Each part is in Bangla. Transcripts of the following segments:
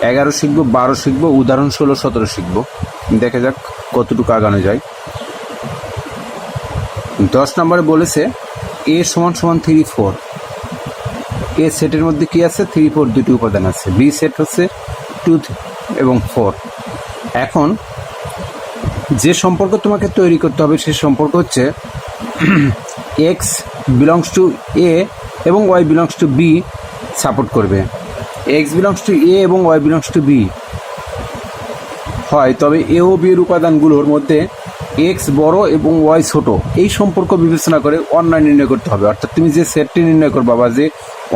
11 শিখবো, 12 শিখবো, উদাহরণ 16, 17 শিখবো। দেখা যাক কতটুকু আগানো যায়। 10 নম্বরে বলেছে a সমান সমান 3, 4। এ সেটের মধ্যে কি আছে? 3, 4 দুটি উপাদান আছে। বি সেট হচ্ছে 2 এবং 4। এখন যে সম্পর্ক তোমাকে তৈরি করতে হবে সেই সম্পর্ক হচ্ছে এক্স বিলংস টু এ এবং Y belongs to B support করবে। এক্স বিলংস টু এ এবং ওয়াই বিলংস টু বি হয়, তবে এ ও বি এর উপাদানগুলোর মধ্যে এক্স বড় এবং ওয়াই ছোট, এই সম্পর্ক বিবেচনা করে অন্যায় নির্ণয় করতে হবে। অর্থাৎ তুমি যে সেটটি নির্ণয় করবা বা যে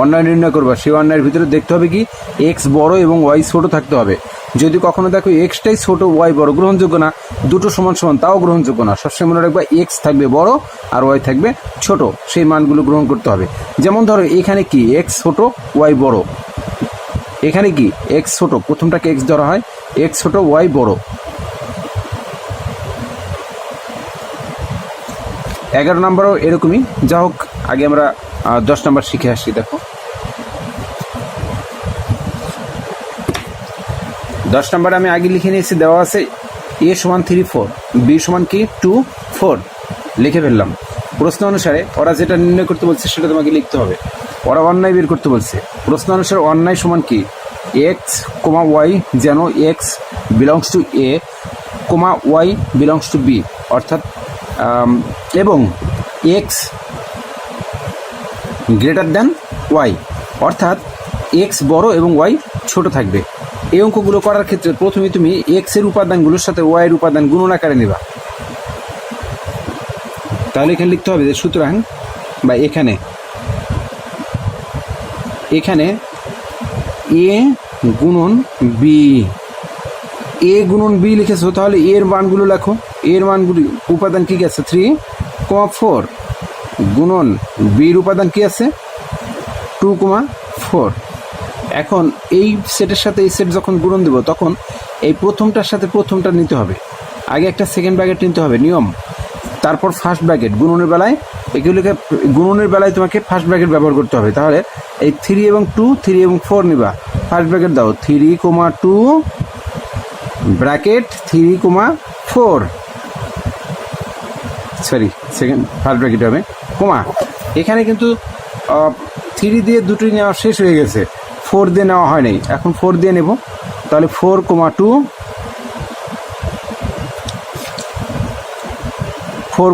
অন্যায় নির্ণয় করবা, সেই অন্যায়ের ভিতরে দেখতে হবে কি এক্স বড় এবং ওয়াই ছোট থাকতে হবে। যদি কখনো দেখো এক্সটাই ছোট ওয়াই বড়, গ্রহণযোগ্য না। দুটো সমান সমান, তাও গ্রহণযোগ্য না। সবসময় মনে রাখবা এক্স থাকবে বড় আর ওয়াই থাকবে ছোট, সেই মানগুলো গ্রহণ করতে হবে। যেমন ধরো এখানে কি এক্স ছোট ওয়াই বড়, এখানে কি এক্স ছোট, প্রথমটাকে এক্স ধরা হয়, এক্স ছোট ওয়াই বড়। 11 নম্বরও এরকমই। যা হোক, আগে আমরা 10 নম্বর শিখে আসছি। দেখো 10 নম্বরে আমি আগে লিখে নিয়েছি, দেওয়া আছে এ সমান 3, 4, বি সমান কি 2, 4 লিখে ফেললাম। প্রশ্ন অনুসারে ওরা যেটা নির্ণয় করতে বলছে সেটা তোমাকে লিখতে হবে। ওরা অন্যায় বের করতে বলছে। প্রশ্ন অনুসারে অন্যায় সমান কি এক্স কমা ওয়াই, যেন X belongs to A comma Y belongs to B, অর্থাৎ এবং এক্স গ্রেটার দ্যান ওয়াই, অর্থাৎ এক্স বড় এবং ওয়াই ছোট থাকবে। এই অঙ্কগুলো করার ক্ষেত্রে প্রথমে তুমি এক্সের উপাদানগুলোর সাথে ওয়াইয়ের উপাদান গুণন আকারে নেবা। তাহলে এখানে লিখতে হবে যে সুতরাং বা এখানে এ গুণন বি, এ গুণন বি লিখেছো, তাহলে এর মানগুলো লেখো। এর মানগুলি উপাদান কি আছে 3, 4 গুণন বির উপাদান কি আছে 2, 4। এখন এই সেটের সাথে এই সেট যখন গুণন দেব, তখন এই প্রথমটার সাথে প্রথমটা নিতে হবে। আগে একটা সেকেন্ড ব্র্যাকেট নিতে হবে নিয়ম, তারপর ফার্স্ট ব্র্যাকেট। গুণনের বেলায় এগুলোকে গুণনের বেলায় তোমাকে ফার্স্ট ব্র্যাকেট ব্যবহার করতে হবে। তাহলে এই 3 এবং 2, 3 এবং 4 নিবা। ফার্স্ট ব্র্যাকেট দাও 3, 2 bracket 3, 4, sorry second first bracket হবে কমা। এখানে কিন্তু 3 দিয়ে দুটোই নেওয়া শেষ হয়ে গেছে, 4 দিয়ে নেওয়া হয় নাই, এখন 4 দিয়ে নেব। তাহলে 4, 2 4,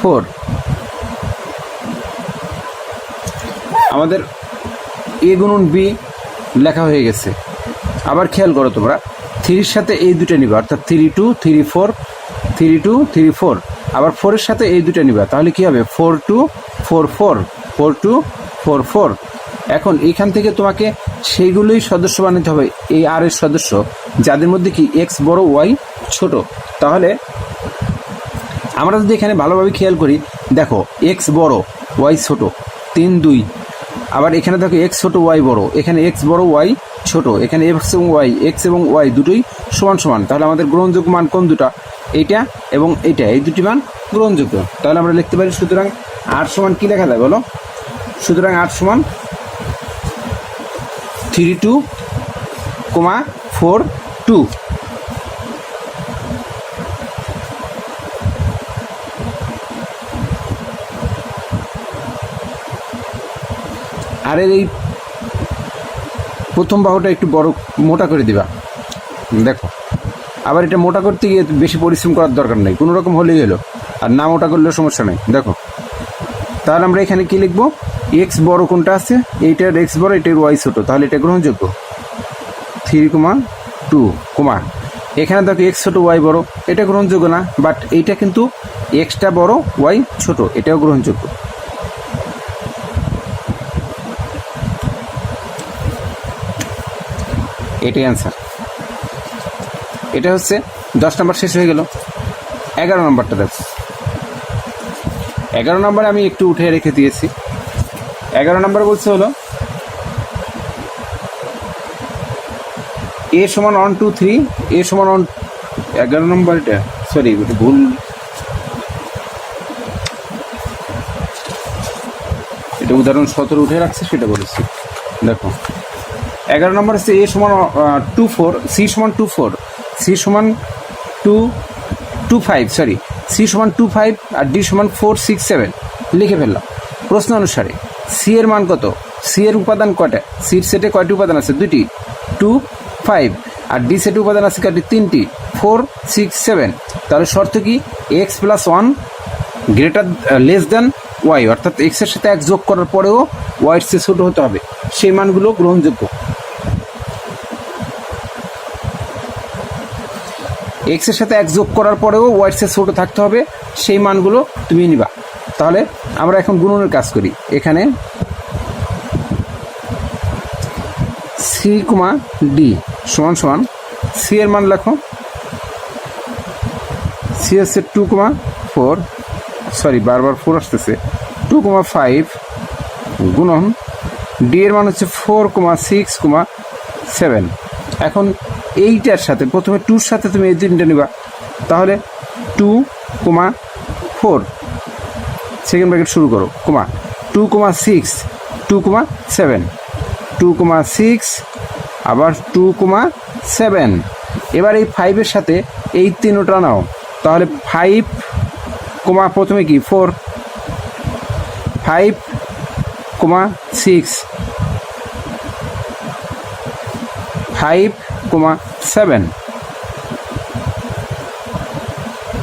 4 আমাদের এ গুণন বি লেখা হয়ে গেছে। আবার খেয়াল করো তোমরা, 3-এর সাথে এই দুটো নিবা, অর্থাৎ 3, 2, 3, 4, 3, 2, 3, 4। আবার 4-এর সাথে এই দুটো নিবা, তাহলে কি হবে 4, 2, 4, 4, 4, 2, 4, 4। এখন এখান থেকে তোমাকে সেইগুলোই সদস্য বানাতে হবে, এই আর এর সদস্য, যাদের মধ্যে কি এক্স বড় ওয়াই ছোট। তাহলে আমরা যদি এখানে ভালোভাবে খেয়াল করি, দেখো এক্স বড় ওয়াই ছোট, 3, 2। আবার এখানে দেখো এক্স ছোট ওয়াই বড়, এখানে এক্স বড় ওয়াই ছোট, এখানে এক্স এবং ওয়াই দুটোই সমান সমান। তাহলে আমাদের গ্রহণযোগ্য মান কোন দুটা? এইটা এবং এইটা, এই দুটি মান গ্রহণযোগ্য। তাহলে আমরা লিখতে পারি সুতরাং আর সমান কি লেখা যায় বলো? সুতরাং আর সমান 3, 2, 4, 2। আর এই প্রথম বাহুটা একটু বড় মোটা করে দিবা। দেখো আবার এটা মোটা করতে গিয়ে বেশি পরিশ্রম করার দরকার নেই, কোনো রকম হলেই হলো, আর না মোটা করলেও সমস্যা নেই। দেখো তাহলে আমরা এখানে কি লিখবো? এক্স বড় কোনটা আছে? এইটার এক্স বড়, এটার ওয়াই ছোট, তাহলে এটা গ্রহণযোগ্য। 3, 2 এখানে দেখো এক্স ছোট ওয়াই বড়, এটা গ্রহণযোগ্য না, বাট এইটা কিন্তু এক্সটা বড় ওয়াই ছোট, এটাও গ্রহণযোগ্য। এটাই অ্যান্সার। এটা হচ্ছে 10 নম্বর শেষ হয়ে গেল। 11 নম্বরটা দেখো। 11 নম্বরে আমি একটু উঠে রেখে দিয়েছি। 11 নম্বর বলছে হলো এ সমান 1, 2, 3, এ সমান 1। 11 নম্বর এটা, সরি ভুল, এটা উদাহরণ 17 উঠে রাখছে, সেটা বলেছি। দেখো 11 নম্বর হচ্ছে এ সমান 24, সি সমান 24, সি সমান 25, সরি, সি সমান 25 আর ডি সমান 4, 6, 7 লিখে ফেললাম। প্রশ্ন অনুসারে সি এর মান কত? সি এর উপাদান কয়টা? সির সেটে কয়টি উপাদান আছে? 2টি, 2, 5, আর ডি সেটে উপাদান আছে কয়টি? 3টি, 4, 6, 7। তাহলে শর্ত কি? X plus 1 greater less than Y, অর্থাৎ এক্সের সাথে এক যোগ করার পরেও ওয়াইয়ের চেয়ে ছোটো হতে হবে, সেই মানগুলো গ্রহণযোগ্য। এক্সের সাথে এক যোগ করার পরেও ওয়াইয়ের চেয়ে ছোটো থাকতে হবে, সেই মানগুলো তুমি নিবা। তাহলে আমরা এখন গুণনের কাজ করি। এখানে সি কমা ডি সমান সমান সি এর মান লেখো, সি হচ্ছে 2,4, সরি বারবার 4 আসতেছে, 2,5 গুণন ডি এর মান হচ্ছে 4,6,7। এখন এইটার সাথে প্রথমে 2-র সাথে তুমি এই তিনটা নিবা, তাহলে 2,4 সেকেন্ড ব্র্যাকেট শুরু করো, কমা 2,6, 2,7, 2,6 আবার 2,7। এবার এই 5-এর সাথে এই তিনটা নাও, তাহলে 5, প্রথমে কি 4, 5,6, 5,7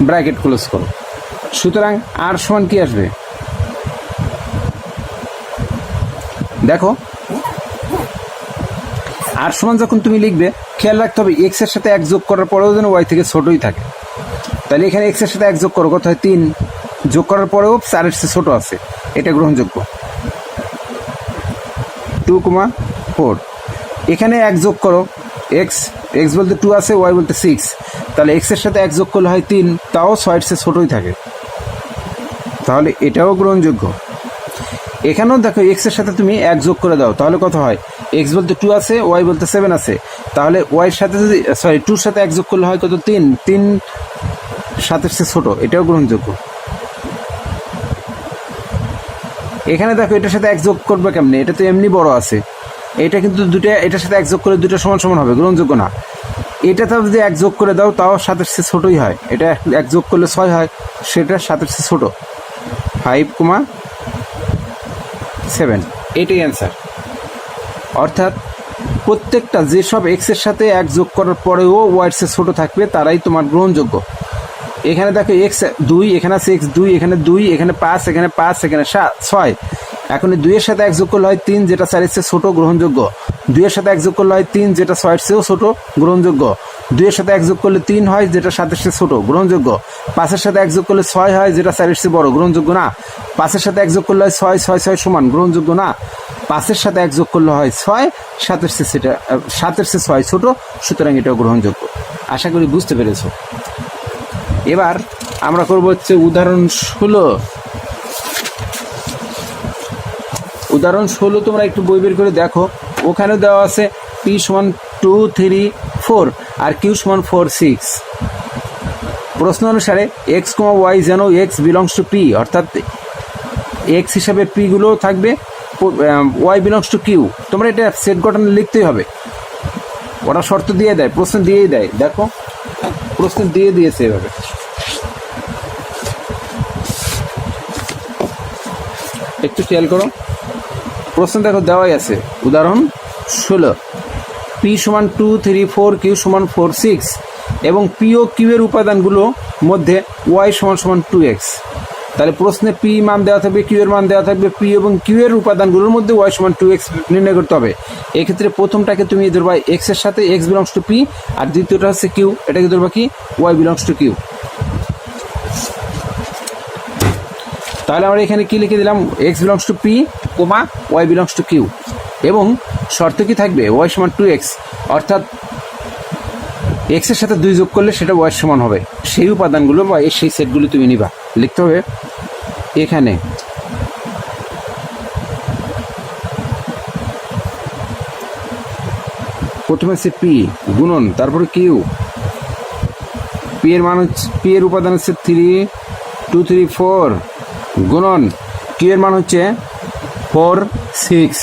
ব্র্যাকেট ক্লোজ করো। সুতরাং আর সমান কি আসবে? দেখো আর সমান যখন তুমি লিখবে, খেয়াল রাখতে হবে এক্সের সাথে এক যোগ করার পরেও যেন ওয়াই থেকে ছোটোই থাকে। তাহলে এখানে এক্সের সাথে এক যোগ করো, কত হয়? 3, যোগ করার পরেও 4-এর চেয়ে ছোটো আছে, এটা গ্রহণযোগ্য। 2,4 এখানে এক যোগ করো, এক্স বলতে 2 আছে, ওয়াই বলতে 6, তাহলে এক্সের সাথে এক যোগ করলে হয় 3, তাও 6-এর চেয়ে ছোটোই থাকে, তাহলে এটাও গ্রহণযোগ্য। এখানেও দেখো এক্সের সাথে তুমি এক যোগ করে দাও, তাহলে কত হয়? এক্স বলতে 2 আছে, ওয়াই বলতে 7 আছে, তাহলে ওয়াইয়ের সাথে যদি 2-র সাথে এক যোগ করলে হয় কত? 3, 7-এর চেয়ে ছোটো, এটাও গ্রহণযোগ্য। এখানে দেখো এটার সাথে এক যোগ করবে কেমনি? এটা তো এমনি বড় আছে, এটা কিন্তু দুটো, এটার সাথে এক যোগ করে দুটো সমান সমান হবে, গ্রহণযোগ্য না। এটা তাও যদি এক যোগ করে দাও, তাও 7-এর চেয়ে ছোটোই হয়, এটা এক যোগ করলে 6 হয়, সেটা 7-এর চেয়ে ছোটো, 5,7, এটাই অ্যান্সার। অর্থাৎ প্রত্যেকটা যেসব এক্সের সাথে এক যোগ করার পরেও ওয়াইয়ের চেয়ে ছোটো থাকবে, তারাই তোমার গ্রহণযোগ্য। এখানে দেখো এক্স 2, এখানে আছে এক্স 2, এখানে 2, এখানে 5, এখানে 5, এখানে 6। এখন এই 2-এর সাথে এক যোগ করলে হয় 3, যেটা 4-এর চেয়ে ছোটো, গ্রহণযোগ্য। 2-এর সাথে এক যোগ করলে হয় 3, যেটা 6-এর চেয়েও ছোটো, গ্রহণযোগ্য। 2-এর সাথে এক যোগ করলে 3 হয়, যেটা 7-এর চেয়ে ছোটো, গ্রহণযোগ্য। 5-এর সাথে এক যোগ করলে 6 হয়, যেটা 4-এর চেয়ে বড়, গ্রহণযোগ্য না। 5-এর সাথে এক যোগ করলে হয় 6, 6, 6 সমান, গ্রহণযোগ্য না। 5-এর সাথে এক যোগ করলে হয় 6, 7-এর চেয়ে 6 ছোটো, সুতরাং এটাও গ্রহণযোগ্য। আশা করি বুঝতে পেরেছো। এবার আমরা করবো হচ্ছে উদাহরণ 16। উদাহরণ 16 তোমরা একটু বই বের করে দেখো, ওখানে দেওয়া আছে পি সমান 2, 3, 4 আর কিউ সমান 4, 6। প্রশ্ন অনুসারে এক্স কমা ওয়াই যেন এক্স বিলংস টু পি, অর্থাৎ এক্স হিসাবে পিগুলো থাকবে, ওয়াই বিলংস টু কিউ। তোমরা এটা সেট গঠনে লিখতেই হবে, ওরা শর্ত দিয়ে দেয়, প্রশ্ন দিয়েই দেয়। দেখো প্রশ্ন দিয়ে দিয়েছে এভাবে, একটু খেয়াল করো, প্রশ্ন দেখো দেওয়াই আছে। উদাহরণ 16, পি সমান 2, 3, 4, কিউ সমান 4, 6 এবং পি ও কিউ এর উপাদানগুলো মধ্যে ওয়াই সমান সমান 2x। তাহলে প্রশ্নে পি মান দেওয়া থাকবে, কিউ এর মান দেওয়া থাকবে, পি এবং কিউ এর উপাদানগুলোর মধ্যে ওয়াই সমান 2x নির্ণয় করতে হবে। এক্ষেত্রে প্রথমটাকে তুমি ধরবা এক্স এর সাথে এক্স বিলংস টু পি, আর দ্বিতীয়টা হচ্ছে কিউ, এটাকে ধরবা কি? Y belongs to Q. তাহলে আমরা এখানে কি লিখে দিলাম? X belongs to P, comma Y belongs to Q, এবং শর্ত কি থাকবে? ওয়াই সমান 2x, অর্থাৎ এক্সের সাথে 2 যোগ করলে সেটা ওয়াই সমান হবে। সেই উপাদানগুলো বা সেই সেটগুলো তুমি নিবা, লিখতে হবে এখানে। প্রথমে হচ্ছে পি গুণন, তারপরে কিউ। পি এর মান হচ্ছে, পি এর উপাদান হচ্ছে 3, 2, 3, 4 গুণন কিউ এর মান হচ্ছে 4, 6।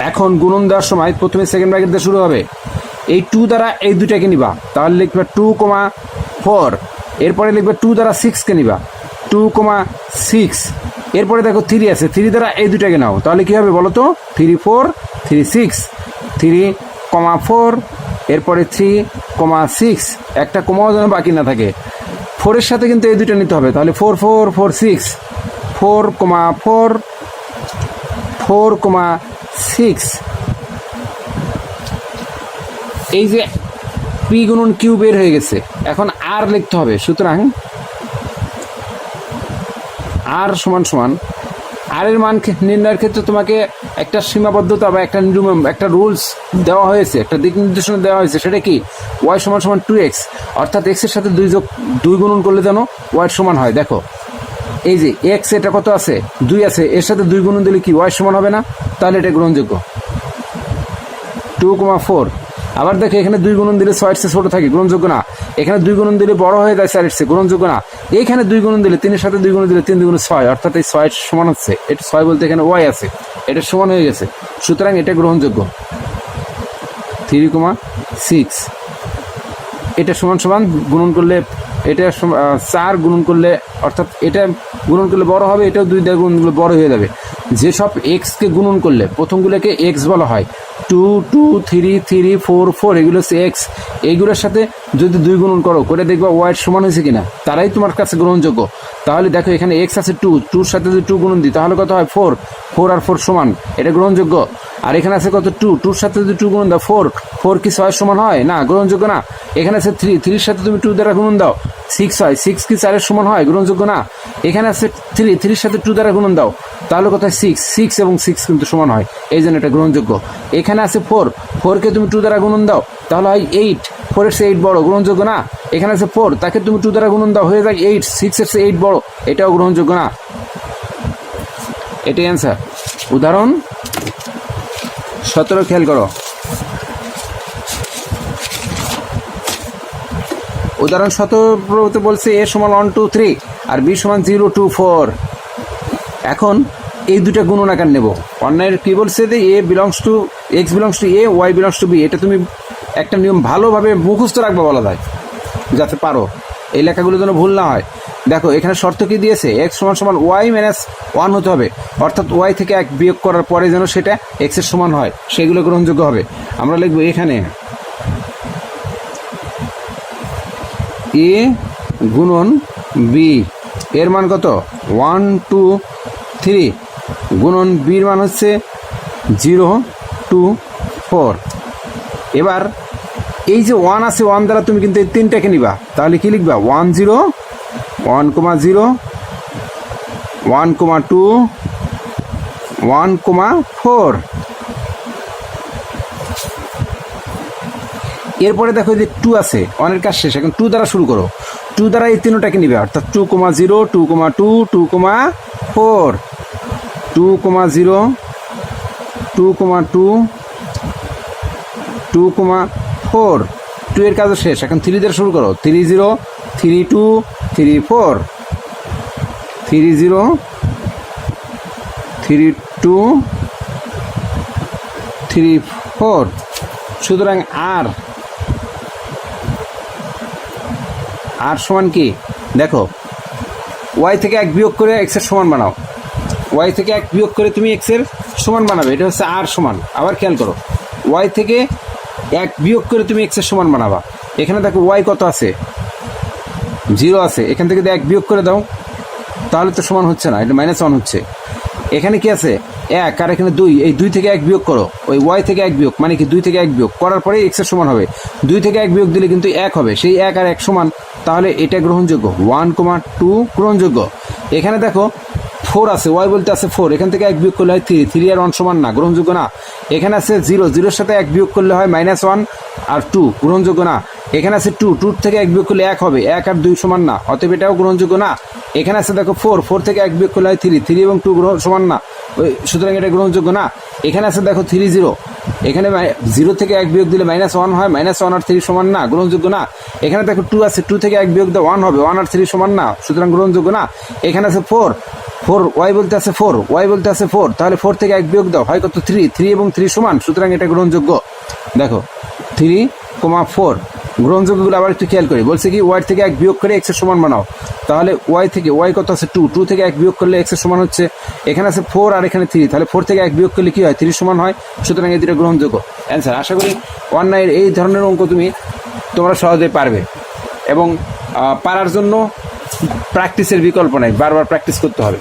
এখন গুণন দেওয়ার সময় প্রথমে সেকেন্ড ব্র্যাকেট দিয়ে শুরু হবে। এই 2 দ্বারা এই দুটাকে নিবা, তাহলে লিখবে 2,4। এরপরে লিখবে 2 দ্বারা 6কে নিবা, 2,6। এরপরে দেখো 3 আছে, 3 দ্বারা এই দুটাকে নাও, তাহলে কী হবে বলো তো? 3, 4, 3, 6, 3,4। এরপরে 3,6, একটা কমাও যেন বাকি না থাকে। 4-এর সাথে কিন্তু এই দুটো নিতে হবে, তাহলে 4, 4, 4, 6, 4,4, 4,6। এই যে পি গুণন কিউ বের হয়ে গেছে, এখন আর লিখতে হবে। সুতরাং আর সমান সমান আর এর মান নির্ণয়ের ক্ষেত্রে তোমাকে একটা সীমাবদ্ধতা বা একটা নিয়ম, একটা রুলস দেওয়া হয়েছে, একটা দিক নির্দেশনা দেওয়া হয়েছে। সেটা কি? ওয়াই সমান সমান 2x, অর্থাৎ এক্সের সাথে 2 গুণন করলে যেন ওয়াই সমান হয়। দেখো এই যে এক্স, এটা কত আছে? 2 আছে, এর সাথে 2 গুণন দিলে কি ওয়াই সমান হবে না? তাহলে এটা গ্রহণযোগ্য। 2,4। আবার দেখো এখানে 2 গুণন দিলে 6-এর চেয়ে ছোটো থাকে, গ্রহণযোগ্য না। এখানে 2 গুণন দিলে বড় হয়ে যায় 4-এর চেয়ে, গ্রহণযোগ্য না। এইখানে 2 গুণন দিলে 3-এর সাথে 2 গুণন দিলে 3 2 6, অর্থাৎ এই 6 সমান হচ্ছে, এটা 6 বলতে এখানে ওয়াই আছে, এটা সমান হয়ে গেছে। সুতরাং এটা গ্রহণযোগ্য। 3,6 এটা সমান সমান গুণন করলে এটা 4 গুণন করলে, অর্থাৎ এটা গুণন করলে বড় হবে, এটাও 2 দিয়ে গুণন করলে বড় হয়ে যাবে। যেসব এক্সকে গুণন করলে প্রথমগুলোকে এক্স বলা হয়, 2, 2, 3, 3, 4, 4, এগুলো হচ্ছে এক্স। এইগুলোর সাথে যদি 2 গুণন করো, করে দেখবা ওয়াই সমান হয়েছে কিনা, তারাই তোমার কাছে গ্রহণযোগ্য। তাহলে দেখো এখানে এক্স আছে 2, 2-র সাথে যদি 2 গুণন দিই তাহলে কত হয়? 4, 4 আর 4 সমান, এটা গ্রহণযোগ্য। আর এখানে আছে কত? 2, 2-র সাথে যদি 2 গুণন দাও 4, 4 কি 6 সমান হয়? না, গ্রহণযোগ্য না। এখানে আছে 3, 3-র সাথে তুমি 2 দ্বারা গুণন দাও 6 হয়, 6 কি 4-এর সমান হয়? গ্রহণযোগ্য না। এখানে আছে 3, 3-র সাথে 2 দ্বারা গুণন দাও, তাহলে কোথায় 6, 6 এবং 6 কিন্তু সমান হয়, এই জন্য এটা গ্রহণযোগ্য। এখানে আছে 4, 4-কে তুমি 2 দ্বারা গুণন দাও, তাহলে হয় 8, 4-এর চেয়ে 8 বড়, গ্রহণযোগ্য না। এখানে আছে 4, তাকে তুমি 2 দ্বারা গুণন দাও, হয়ে যায় 8, 6-এর চেয়ে 8 বড়, এটাও গ্রহণযোগ্য না। এটাই অ্যান্সার। উদাহরণ 17 খেয়াল করো। উদাহরণ 17 বলছে এ সমান 1, 2, 3 আর বি সমান 0, 2, 4। এখন এই দুটা গুণন আকার নেব। অন্যায়ের কি বলছে যে A belongs to X belongs to A, Y belongs to B. এটা তুমি একটা নিয়ম ভালোভাবে মুখস্থ রাখবা বলা যায়, যাতে পারো এই লেখাগুলো যেন ভুল না হয়। দেখো এখানে শর্ত কি দিয়েছে? এক্স সমান সমান ওয়াই মাইনাস 1 হতে হবে, অর্থাৎ ওয়াই থেকে 1 বিয়োগ করার পরে যেন সেটা এক্সের সমান হয়, সেগুলো গ্রহণযোগ্য হবে। আমরা লিখবো এখানে এ গুণন বি এর মান কত? 1, 2, 3 গুণন বির মান হচ্ছে 0, 2, 4। এবার এই যে 1 আছে, 1 দ্বারা তুমি কিন্তু এই 3টাকে নিবা, তাহলে কি লিখবা? 1, 0, 1,0, 1,2, 1,4। এরপরে দেখো যে 2 আছে, 1-এর কাজ শেষ, এখন 2 দ্বারা শুরু করো। 2 দ্বারা এই 3টাকে নিবে, অর্থাৎ 2,0, 2,2, 2,4, 2,0, 2,2, 2,4। 2 এর কাজও শেষ, এখন 3 দ্বারা শুরু করো। 3,0, 3,2, 3,4, 3,0, 3,2, 3,4। সুতরাং আর সমান কি? দেখো ওয়াই থেকে 1 বিয়োগ করে এক্সের সমান বানাও, ওয়াই থেকে 1 বিয়োগ করে তুমি এক্সের সমান বানাবে, এটা হচ্ছে আর সমান। আবার খেয়াল করো, ওয়াই থেকে 1 বিয়োগ করে তুমি এক্সের সমান বানাবা। এখানে দেখো ওয়াই কত আছে? 0 আছে, এখান থেকে 1 বিয়োগ করে দাও, তাহলে তো সমান হচ্ছে না, এটা -1 হচ্ছে। এখানে কি আছে? 1, আর এখানে 2, এই 2 থেকে 1 বিয়োগ করো, ওই ওয়াই থেকে 1 বিয়োগ মানে কি 2 থেকে 1 বিয়োগ করার পরে এক্সের সমান হবে। 2 থেকে 1 বিয়োগ দিলে কিন্তু 1 হবে, সেই 1 আর 1 সমান, তাহলে এটা গ্রহণযোগ্য। 1,2 গ্রহণযোগ্য। এখানে দেখো 4 আছে, ওয়াই বলতে আছে 4, এখান থেকে 1 বিয়োগ করলে হয় 3, 3 আর 1 সমান না, গ্রহণযোগ্য না। এখানে আছে 0, 0-এর সাথে 1 বিয়োগ করলে হয় -1 আর 2, গ্রহণযোগ্য না। এখানে আছে 2, 2 থেকে 1 বিয়োগ করলে 1 হবে, 1 আর 2 সমান না, অতএব এটাও গ্রহণযোগ্য না। এখানে আছে দেখো 4, 4 থেকে 1 বিয়োগ করলে হয় 3, 3 এবং 2 সমান না, সুতরাং এটা গ্রহণযোগ্য না। এখানে আছে দেখো 3,0, এখানে 0 থেকে 1 বিয়োগ দিলে -1 হয়, -1 আর 3 সমান না, গ্রহণযোগ্য না। এখানে দেখো 2 আছে, 2 থেকে 1 বিয়োগ দিলে 1 হবে, 1 আর 3 সমান না, সুতরাং গ্রহণযোগ্য না। এখানে আছে 4, ওয়াই বলতে আছে 4, ওয়াই বলতে আছে 4, তাহলে 4 থেকে 1 বিয়োগ দাও, হয় কত 3 এবং 3 সমান, সুতরাং এটা গ্রহণযোগ্য। দেখো 3,4 গ্রহণযোগ্যগুলো আবার একটু খেয়াল করি, বলছে কি ওয়াই থেকে 1 বিয়োগ করে এক্সের সমান বানাও, তাহলে ওয়াই কত আছে 2 থেকে 1 বিয়োগ করলে এক্সের সমান হচ্ছে, এখানে আছে 4 আর এখানে 3, তাহলে 4 থেকে 1 বিয়োগ করলে কি হয় 3 সমান হয়, সুতরাং এই দুটো গ্রহণযোগ্য অ্যান্সার। আশা করি অন্যায়ের এই ধরনের অঙ্ক তোমরা সহজে পারবে, এবং পারার জন্য প্র্যাকটিসের বিকল্প নাই, বারবার প্র্যাকটিস করতে হবে।